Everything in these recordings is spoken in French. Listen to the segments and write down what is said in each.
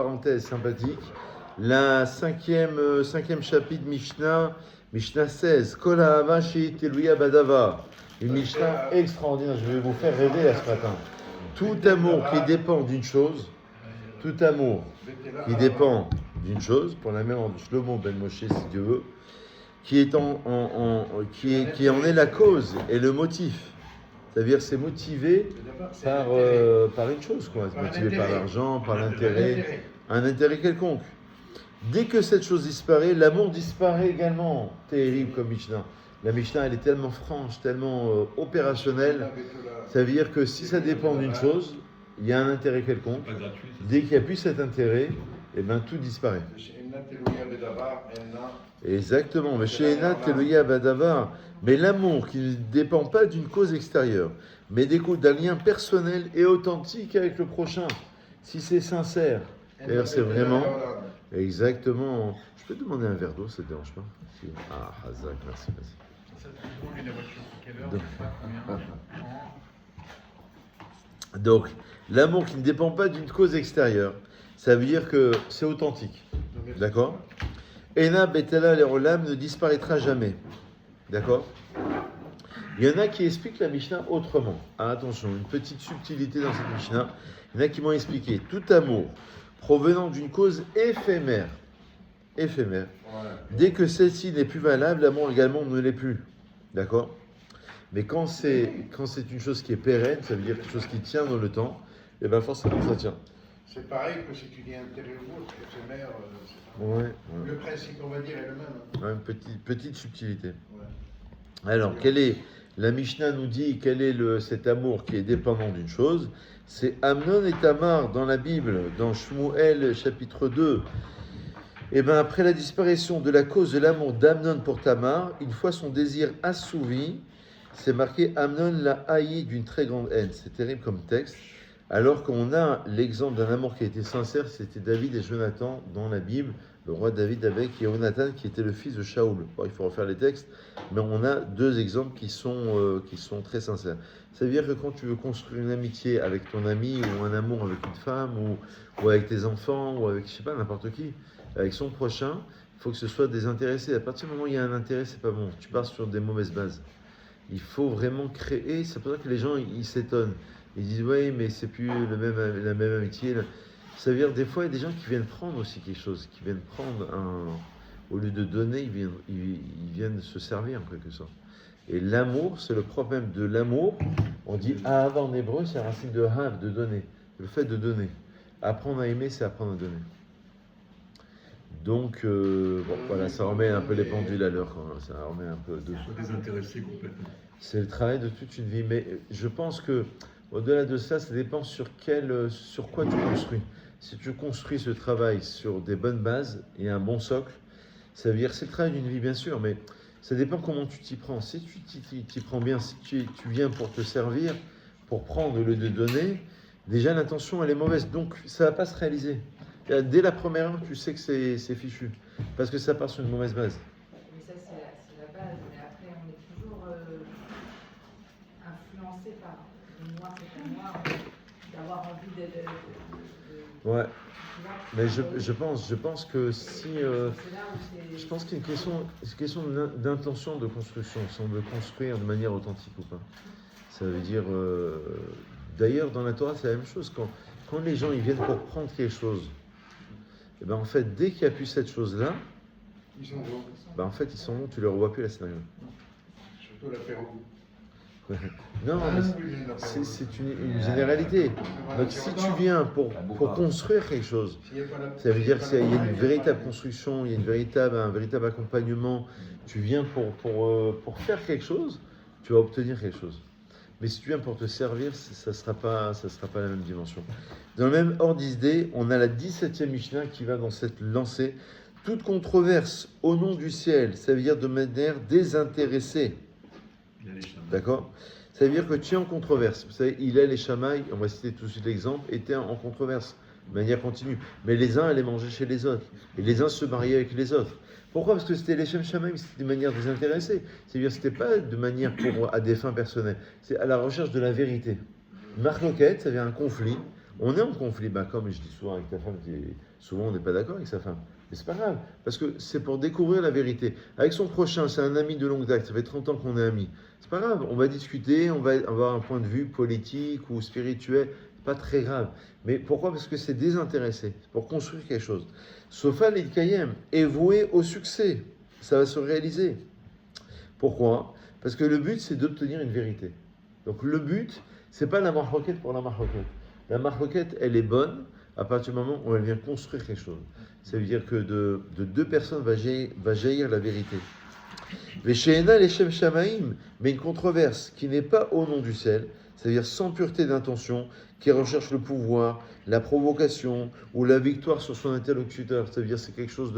Parenthèse sympathique, la cinquième chapitre Mishnah 16, Kol ha'ava she'teluya badava, une Mishnah extraordinaire, je vais vous faire rêver là ce matin. Tout amour qui dépend d'une chose, tout amour qui dépend d'une chose, pour la mère de Shlomo ben Moshe si Dieu veut, qui en est la cause et le motif. C'est-à-dire c'est motivé par une chose, quoi. C'est motivé par l'argent, par l'intérêt, un intérêt quelconque. Dès que cette chose disparaît, l'amour disparaît également. Terrible comme Mishnah. La Mishnah, elle est tellement franche, tellement opérationnelle. Ça veut dire que si ça dépend d'une chose, il y a un intérêt quelconque. Dès qu'il n'y a plus cet intérêt, eh ben, tout disparaît. Exactement. Mais chez Ena, Teloya Badavar. Mais l'amour qui ne dépend pas d'une cause extérieure, mais d'un lien personnel et authentique avec le prochain. Si c'est sincère, c'est-à-dire c'est vraiment... Exactement. Je peux te demander un verre d'eau, ça ne te dérange pas? Ah, Hazak, merci. Donc, l'amour qui ne dépend pas d'une cause extérieure, ça veut dire que c'est authentique. D'accord? Ena Betela Lerolam ne disparaîtra jamais. D'accord? Il y en a qui expliquent la Mishnah autrement. Ah, attention, une petite subtilité dans cette Mishnah. Il y en a qui m'ont expliqué tout amour provenant d'une cause éphémère, dès que celle-ci n'est plus valable, l'amour également ne l'est plus. D'accord? Mais quand c'est une chose qui est pérenne, ça veut dire quelque chose qui tient dans le temps, et bien forcément ça tient. C'est pareil que si tu dis intérieur ou autre, éphémère, le principe, on va dire, est le même. Ouais, une petite subtilité. Ouais. Alors, la Mishnah nous dit quel est cet amour qui est dépendant d'une chose. C'est Amnon et Tamar dans la Bible, dans Shmuel chapitre 2. Et bien après la disparition de la cause de l'amour d'Amnon pour Tamar, une fois son désir assouvi, c'est marqué Amnon l'a haï d'une très grande haine. C'est terrible comme texte. Alors qu'on a l'exemple d'un amour qui a été sincère, c'était David et Jonathan dans la Bible, le roi David avec Jonathan qui était le fils de Shaoul. Bon, il faut refaire les textes, mais on a deux exemples qui sont très sincères. Ça veut dire que quand tu veux construire une amitié avec ton ami, ou un amour avec une femme, ou avec tes enfants, ou avec, je sais pas, n'importe qui, avec son prochain, il faut que ce soit désintéressé. À partir du moment où il y a un intérêt, c'est pas bon. Tu pars sur des mauvaises bases. Il faut vraiment créer, c'est pour ça que les gens, ils s'étonnent. Ils disent, oui, mais c'est plus la même amitié. Ça veut dire, des fois, il y a des gens qui viennent prendre aussi quelque chose, qui viennent prendre au lieu de donner, ils viennent se servir en quelque sorte. Et l'amour, c'est le propre même de l'amour. On dit ahava en hébreu, c'est la racine de hav, de donner. Le fait de donner. Apprendre à aimer, c'est apprendre à donner. Donc, voilà, ça remet un peu les pendules à l'heure, ça remet un peu de... Désintéressé complètement. C'est le travail de toute une vie, mais je pense que au-delà de ça, ça dépend sur quoi tu construis. Si tu construis ce travail sur des bonnes bases et un bon socle, ça veut dire que c'est le travail d'une vie bien sûr, mais ça dépend comment tu t'y prends. Si tu t'y prends bien, si tu viens pour te servir, pour prendre au lieu de donner, déjà l'intention elle est mauvaise, donc ça ne va pas se réaliser. Dès la première heure, tu sais que c'est fichu, parce que ça part sur une mauvaise base. Mais ça, c'est la base. Mais après, on est toujours influencé par moi, c'est pour moi, d'avoir envie de ouais. Mais je pense que si... je pense qu'il y a une question d'intention de construction, si on veut construire de manière authentique ou pas. Ça veut dire... d'ailleurs, dans la Torah, c'est la même chose. Quand les gens ils viennent pour prendre quelque chose, et ben en fait, dès qu'il n'y a plus cette chose-là, ils sont bons. Ben en fait, ils sont bons, tu ne les revois plus la scénario. Surtout l'apéro. Non, mais c'est une généralité. Donc si tu viens pour construire quelque chose, ça veut dire qu'il y a une véritable construction, il y a un véritable accompagnement. Tu viens pour faire quelque chose, tu vas obtenir quelque chose. Mais si tu viens pour te servir, ça sera pas la même dimension. Dans le même ordre d'idée, on a la 17e Mishnah qui va dans cette lancée. Toute controverse au nom du ciel, ça veut dire de manière désintéressée. D'accord? Ça veut dire que tu es en controverse. Vous savez, Hillel et Shammai, on va citer tout de suite l'exemple, étaient en controverse de manière continue. Mais les uns allaient manger chez les autres. Et les uns se mariaient avec les autres. Pourquoi? Parce que c'était les Shem Shammai, mais c'était de manière désintéressée. C'est-à-dire que ce n'était pas de manière à des fins personnelles. C'est à la recherche de la vérité. Marloquette, ça veut dire un conflit On est en conflit, comme je dis souvent avec ta femme, souvent on n'est pas d'accord avec sa femme. Mais c'est pas grave, parce que c'est pour découvrir la vérité. Avec son prochain, c'est un ami de longue date, ça fait 30 ans qu'on est amis. C'est pas grave, on va discuter, on va avoir un point de vue politique ou spirituel, c'est pas très grave. Mais pourquoi? Parce que c'est désintéressé, c'est pour construire quelque chose. Sofa l'Idkayem est voué au succès, ça va se réaliser. Pourquoi? Parce que le but, c'est d'obtenir une vérité. Donc le but, c'est pas la marloquette pour la marloquette. La marloquette, elle est bonne à partir du moment où elle vient construire quelque chose. Ça veut dire que de deux personnes va jaillir la vérité. Mais chez Ena, les Shem Shamaim, mais une controverse qui n'est pas au nom du ciel, c'est-à-dire sans pureté d'intention, qui recherche le pouvoir, la provocation ou la victoire sur son interlocuteur. C'est-à-dire c'est quelque chose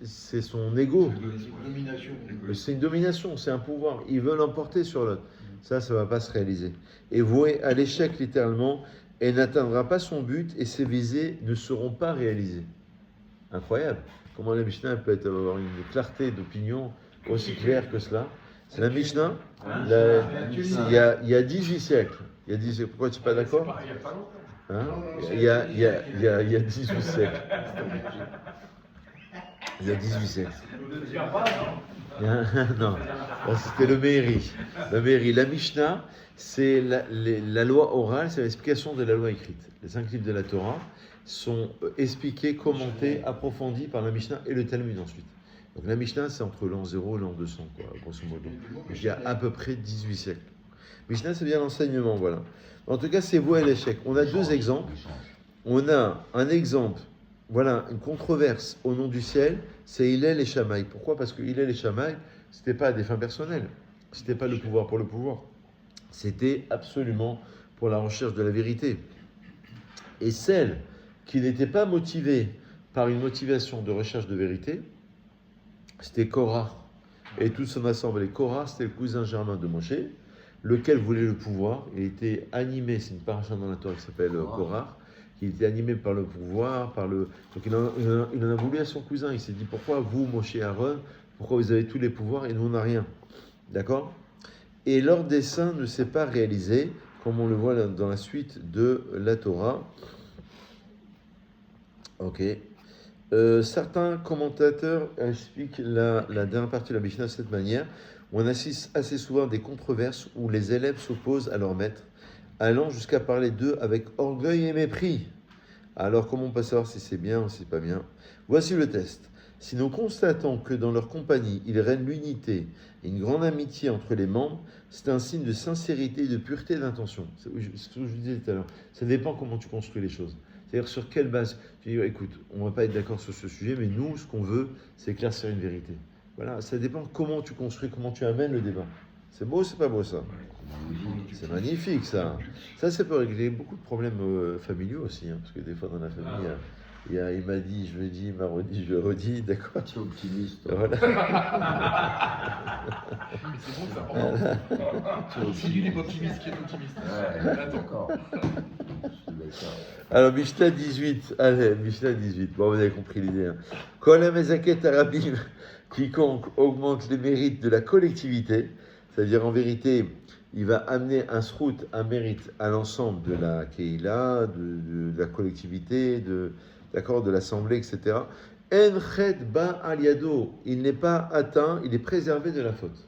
c'est son ego. C'est une domination, c'est un pouvoir. Ils veulent l'emporter sur l'autre. Ça ne va pas se réaliser. Et voué à l'échec littéralement, et n'atteindra pas son but et ses visées ne seront pas réalisées. Incroyable. Comment la Mishnah peut avoir une clarté d'opinion aussi claire que cela. C'est la Mishnah, il y a 18 siècles. Il y a 18 siècles. Pourquoi tu n'es pas d'accord? Il y a 18 siècles. Il y a 18 siècles. Non, c'était le Meiri. La Mishnah, c'est la loi orale, c'est l'explication de la loi écrite. Les 5 livres de la Torah sont expliqués, commentés, approfondis par la Mishnah et le Talmud ensuite. Donc la Mishnah, c'est entre l'an 0 et l'an 200, grosso modo. Il y a à peu près 18 siècles. Mishnah, c'est bien l'enseignement, voilà. En tout cas, c'est voué à l'échec. On a deux exemples. On a un exemple, voilà, une controverse au nom du ciel, c'est Hillel et Shammai. Pourquoi? Parce que Hillel et Shammai, c'était pas à des fins personnelles. C'était pas le pouvoir pour le pouvoir. C'était absolument pour la recherche de la vérité. Et celle qui n'était pas motivée par une motivation de recherche de vérité, c'était Korah et toute son assemblée. Korah, c'était le cousin germain de Moshe, lequel voulait le pouvoir. Il était animé, c'est une paracha dans la Torah qui s'appelle Korah. Il était animé par le pouvoir, donc il en a voulu à son cousin. Il s'est dit, pourquoi vous, Moshe et Aaron, pourquoi vous avez tous les pouvoirs et nous on n'a rien? D'accord? Et leur dessein ne s'est pas réalisé, comme on le voit dans la suite de la Torah. Ok. Certains commentateurs expliquent la dernière partie de la Mishnah de cette manière. On assiste assez souvent à des controverses où les élèves s'opposent à leur maître, allant jusqu'à parler d'eux avec orgueil et mépris. Alors comment on peut savoir si c'est bien ou si c'est pas bien? Voici le test. Si nous constatons que dans leur compagnie, il règne l'unité et une grande amitié entre les membres, c'est un signe de sincérité et de pureté d'intention. C'est ce que je vous disais tout à l'heure. Ça dépend comment tu construis les choses. C'est-à-dire sur quelle base tu dis, écoute, on ne va pas être d'accord sur ce sujet, mais nous, ce qu'on veut, c'est éclaircir une vérité. Voilà, ça dépend comment tu construis, comment tu amènes le débat. C'est beau, c'est pas beau ça? C'est magnifique ça. Ça peut régler beaucoup de problèmes familiaux aussi, parce que des fois dans la famille, il m'a dit, je lui ai dit, il m'a redit, je lui ai redit, d'accord? Tu es optimiste. Voilà. C'est bon, c'est important. C'est lui l'optimiste qui est optimiste. Ouais, d'accord. Alors, Mishnah 18. Allez, Mishnah 18. Bon, vous avez compris l'idée. Kol hamezaket harabim, quiconque augmente les mérites de la collectivité, c'est-à-dire en vérité, il va amener un srout, un mérite à l'ensemble de la keila, de la collectivité, de l'assemblée, etc. En chet ba al yado, il n'est pas atteint, il est préservé de la faute.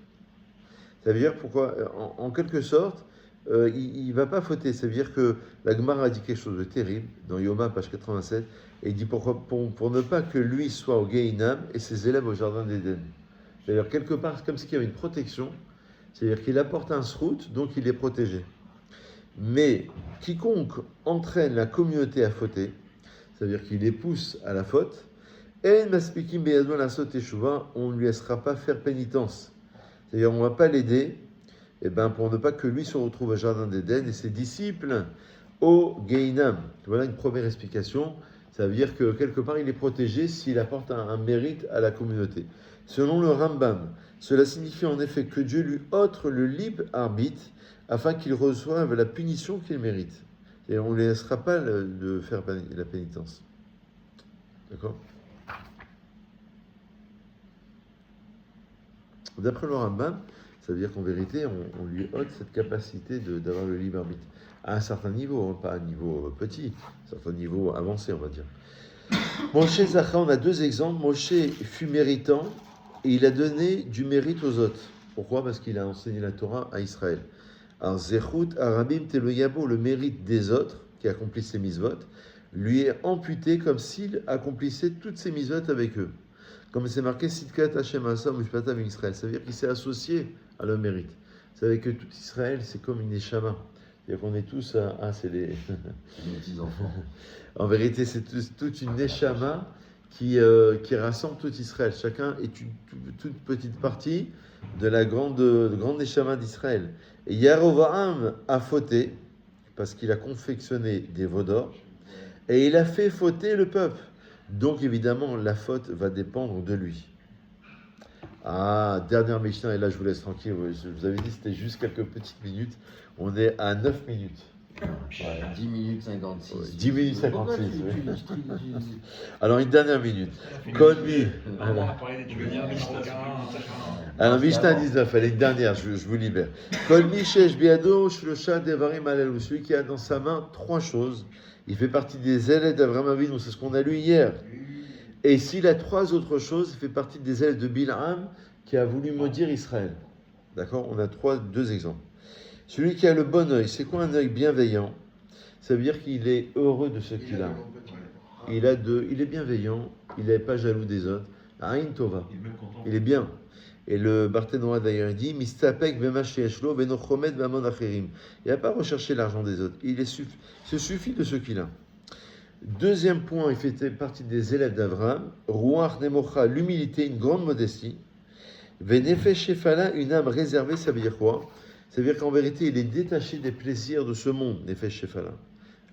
Ça veut dire pourquoi, en quelque sorte, il ne va pas fauter. Ça veut dire que la Gemara a dit quelque chose de terrible, dans Yoma, page 87, et il dit pourquoi, pour ne pas que lui soit au Gehinam et ses élèves au Jardin d'Éden. C'est-à-dire, quelque part, c'est comme s'il y avait une protection, c'est-à-dire qu'il apporte un srout, donc il est protégé. Mais quiconque entraîne la communauté à fauter, c'est-à-dire qu'il les pousse à la faute, on ne lui laissera pas faire pénitence. C'est-à-dire, on ne va pas l'aider, pour ne pas que lui se retrouve au Jardin d'Éden et ses disciples au Gehinam. Voilà une première explication. Ça veut dire que quelque part, il est protégé s'il apporte un mérite à la communauté. Selon le Rambam, cela signifie en effet que Dieu lui ôte le libre arbitre afin qu'il reçoive la punition qu'il mérite. Et on ne lui laissera pas de faire la pénitence. D'accord? D'après le Rambam, ça veut dire qu'en vérité, on lui ôte cette capacité d'avoir le libre arbitre. à un certain niveau, hein, pas un niveau petit, un certain niveau avancé, on va dire. Moshe Zacha, on a deux exemples. Moshe fut méritant et il a donné du mérite aux autres. Pourquoi? Parce qu'il a enseigné la Torah à Israël. Alors, Zechut Arabim Teloyabo, le mérite des autres qui accomplissent ces mitzvot, lui est amputé comme s'il accomplissait toutes ces mitzvot avec eux. Comme c'est marqué, Sidkat Hashem Asam Mishpatav Israël. Ça veut dire qu'il s'est associé à leur mérite. Vous savez que tout Israël, c'est comme une neshama. C'est-à-dire qu'on est tous, c'est les petits-enfants. En vérité, c'est toute une neshama qui rassemble tout Israël. Chacun est toute petite partie de la grande neshama d'Israël. Et Yarovaam a fauté parce qu'il a confectionné des veaux d'or et il a fait fauter le peuple. Donc évidemment, la faute va dépendre de lui. Ah, dernière Mishnah, et là je vous laisse tranquille. Je vous avais dit c'était juste quelques petites minutes. On est à 9 minutes. Ouais, 10 minutes 56. Ouais, 10 minutes 56. Pourquoi Oui. Alors une dernière minute. Connu. On va parler des Tchouganiens, des Marocains. Alors Mishnah 19, elle est une dernière, je vous libère. Connu Shesh Biado, Shlosha Devarim Alelu, celui qui a dans sa main 3 choses. Il fait partie des élèves d'Avraham Avinu, c'est ce qu'on a lu hier. Et s'il a 3 autres choses, il fait partie des élèves de Bilham qui a voulu maudire Israël. D'accord? On a 2 exemples. Celui qui a le bon œil, c'est quoi un œil bienveillant? Ça veut dire qu'il est heureux de ce qu'il a. Il est bienveillant, il n'est pas jaloux des autres. Aïn Tova. Il est bien. Et le Barthénois d'ailleurs il dit Mistapek bema sheeshlo venochomet bamon acherim. Il n'a pas recherché l'argent des autres. Il se suffit de ce qu'il a. Deuxième point, il fait partie des élèves d'Avraham. Ruach nemocha, l'humilité, une grande modestie. Venefesh shefala, une âme réservée, ça veut dire quoi? Ça veut dire qu'en vérité, il est détaché des plaisirs de ce monde, Nefesh shefala.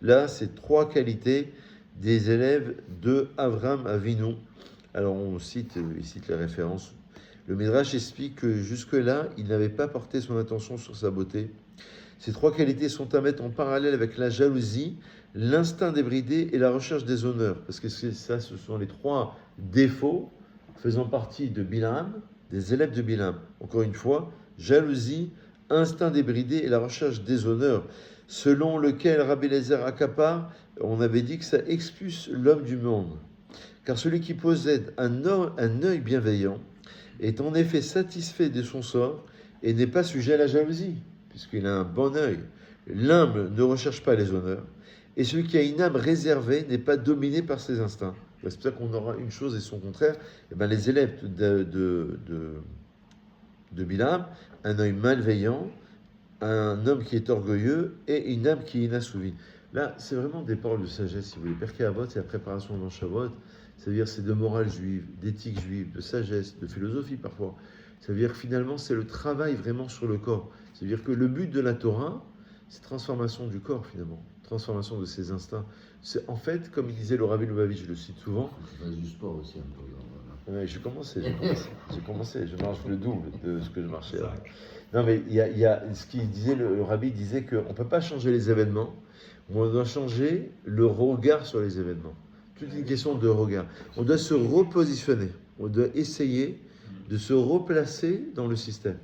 Là, c'est 3 qualités des élèves de Avraham Avinu. Alors, il cite les références. Le Midrash explique que jusque-là, il n'avait pas porté son attention sur sa beauté. Ces 3 qualités sont à mettre en parallèle avec la jalousie, l'instinct débridé et la recherche des honneurs. Parce que ce sont les 3 défauts faisant partie de Bilham, des élèves de Bilham. Encore une fois, jalousie, instinct débridé et la recherche des honneurs, selon lequel Rabbi Eliezer Akapa, on avait dit que ça expulse l'homme du monde. Car celui qui possède un œil bienveillant est en effet satisfait de son sort et n'est pas sujet à la jalousie, puisqu'il a un bon œil. L'humble ne recherche pas les honneurs, et celui qui a une âme réservée n'est pas dominé par ses instincts. C'est pour ça qu'on aura une chose et son contraire. Et bien les élèves de Bilham, un œil malveillant, un homme qui est orgueilleux et une âme qui est inassouvie. Là, c'est vraiment des paroles de sagesse, si vous voulez. Perké Avot, c'est la préparation dans Shavuot. C'est-à-dire c'est de morale juive, d'éthique juive, de sagesse, de philosophie parfois. Ça veut dire que finalement, c'est le travail vraiment sur le corps. C'est-à-dire que le but de la Torah, c'est transformation du corps finalement, transformation de ses instincts. C'est en fait, comme il disait le Rabbi Lubavitch, je le cite souvent. Il faut faire du sport aussi un peu. Ouais, j'ai commencé, je marche le double de ce que je marchais avant. Non mais il y a ce qu'il disait, le Rabbi disait qu'on ne peut pas changer les événements, mais on doit changer le regard sur les événements. Toute une question de regard. On doit se repositionner, on doit essayer de se replacer dans le système.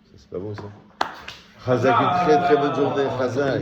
Ça, c'est pas beau ça? Chazak, une très très bonne journée, Chazak.